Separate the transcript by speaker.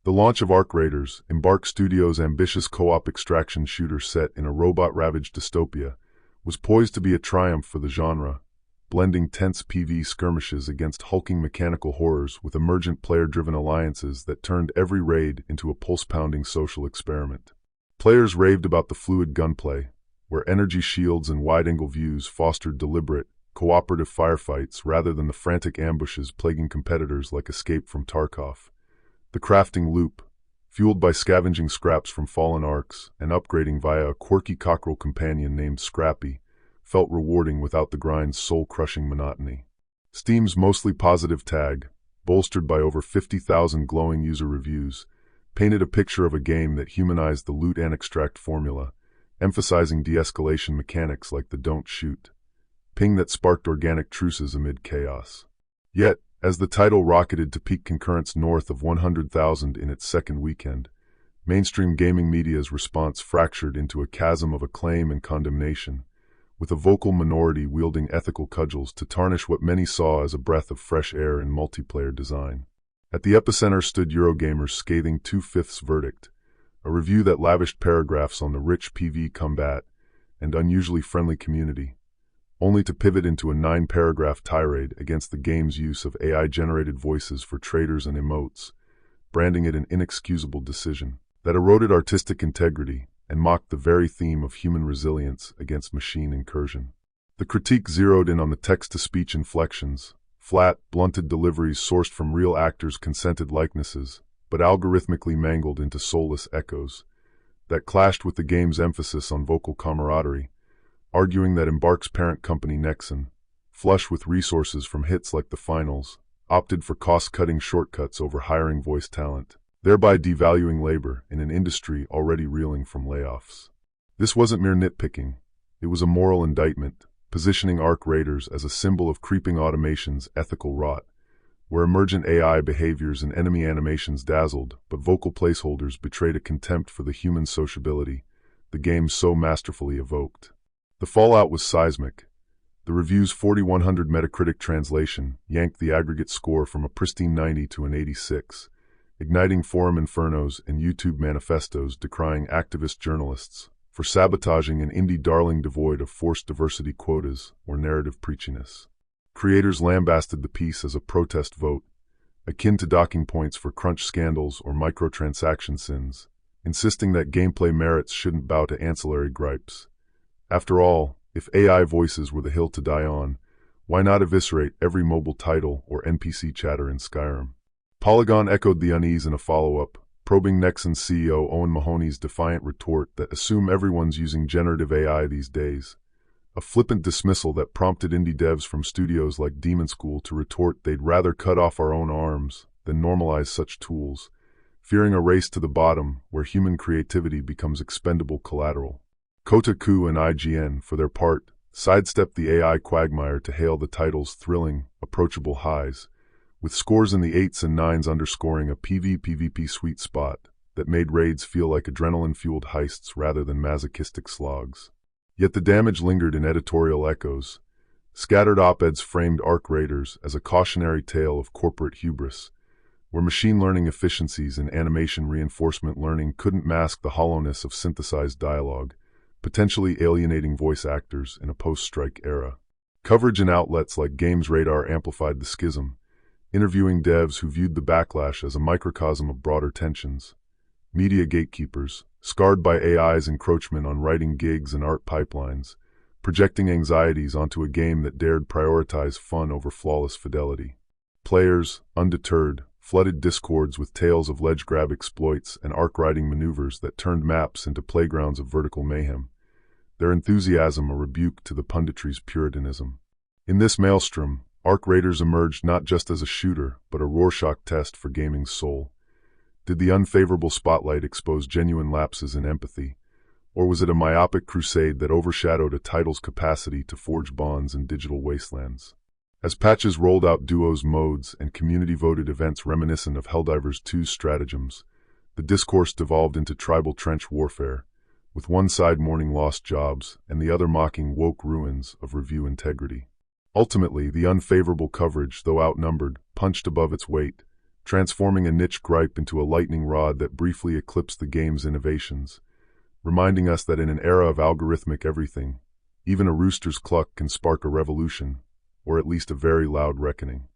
Speaker 1: The launch of Arc Raiders, Embark Studios' ambitious co-op extraction shooter set in a robot-ravaged dystopia, was poised to be a triumph for the genre, blending tense PvE skirmishes against hulking mechanical horrors with emergent player-driven alliances that turned every raid into a pulse-pounding social experiment. Players raved about the fluid gunplay, where energy shields and wide-angle views fostered deliberate, cooperative firefights rather than the frantic ambushes plaguing competitors like Escape from Tarkov. The crafting loop, fueled by scavenging scraps from fallen arcs and upgrading via a quirky cockerel companion named Scrappy, felt rewarding without the grind's soul-crushing monotony. Steam's mostly positive tag, bolstered by over 50,000 glowing user reviews, painted a picture of a game that humanized the loot and extract formula, emphasizing de-escalation mechanics like the don't shoot ping that sparked organic truces amid chaos. Yet, as the title rocketed to peak concurrence north of 100,000 in its second weekend, mainstream gaming media's response fractured into a chasm of acclaim and condemnation, with a vocal minority wielding ethical cudgels to tarnish what many saw as a breath of fresh air in multiplayer design. At the epicenter stood Eurogamer's scathing 2/5 verdict, a review that lavished paragraphs on the rich PvE combat and unusually friendly community, only to pivot into a 9-paragraph tirade against the game's use of AI-generated voices for traders and emotes, branding it an inexcusable decision that eroded artistic integrity and mocked the very theme of human resilience against machine incursion. The critique zeroed in on the text-to-speech inflections, flat, blunted deliveries sourced from real actors' consented likenesses, but algorithmically mangled into soulless echoes, that clashed with the game's emphasis on vocal camaraderie, arguing that Embark's parent company Nexon, flush with resources from hits like The Finals, opted for cost-cutting shortcuts over hiring voice talent, thereby devaluing labor in an industry already reeling from layoffs. This wasn't mere nitpicking, it was a moral indictment, positioning Arc Raiders as a symbol of creeping automation's ethical rot, where emergent AI behaviors and enemy animations dazzled, but vocal placeholders betrayed a contempt for the human sociability the game so masterfully evoked. The fallout was seismic. The review's 4100 Metacritic translation yanked the aggregate score from a pristine 90 to an 86, igniting forum infernos and YouTube manifestos decrying activist journalists for sabotaging an indie darling devoid of forced diversity quotas or narrative preachiness. Creators lambasted the piece as a protest vote, akin to docking points for crunch scandals or microtransaction sins, insisting that gameplay merits shouldn't bow to ancillary gripes. After all, if AI voices were the hill to die on, why not eviscerate every mobile title or NPC chatter in Skyrim? Polygon echoed the unease in a follow-up, probing Nexon's CEO Owen Mahoney's defiant retort that assume everyone's using generative AI these days, a flippant dismissal that prompted indie devs from studios like Demon School to retort they'd rather cut off our own arms than normalize such tools, fearing a race to the bottom where human creativity becomes expendable collateral. Kotaku and IGN, for their part, sidestepped the AI quagmire to hail the title's thrilling, approachable highs, with scores in the 8s and 9s underscoring a PvP sweet spot that made raids feel like adrenaline-fueled heists rather than masochistic slogs. Yet the damage lingered in editorial echoes. Scattered op-eds framed Arc Raiders as a cautionary tale of corporate hubris, where machine learning efficiencies and animation reinforcement learning couldn't mask the hollowness of synthesized dialogue, potentially alienating voice actors in a post-strike era. Coverage in outlets like Games Radar amplified the schism, interviewing devs who viewed the backlash as a microcosm of broader tensions. Media gatekeepers, scarred by AI's encroachment on writing gigs and art pipelines, projecting anxieties onto a game that dared prioritize fun over flawless fidelity. Players, undeterred, flooded discords with tales of ledge-grab exploits and arc-riding maneuvers that turned maps into playgrounds of vertical mayhem, their enthusiasm a rebuke to the punditry's puritanism. In this maelstrom, Arc Raiders emerged not just as a shooter, but a Rorschach test for gaming's soul. Did the unfavorable spotlight expose genuine lapses in empathy, or was it a myopic crusade that overshadowed a title's capacity to forge bonds in digital wastelands? As patches rolled out duos modes and community-voted events reminiscent of Helldivers 2's stratagems, the discourse devolved into tribal trench warfare, with one side mourning lost jobs and the other mocking woke ruins of review integrity. Ultimately, the unfavorable coverage, though outnumbered, punched above its weight, transforming a niche gripe into a lightning rod that briefly eclipsed the game's innovations, reminding us that in an era of algorithmic everything, even a rooster's cluck can spark a revolution, or at least a very loud reckoning.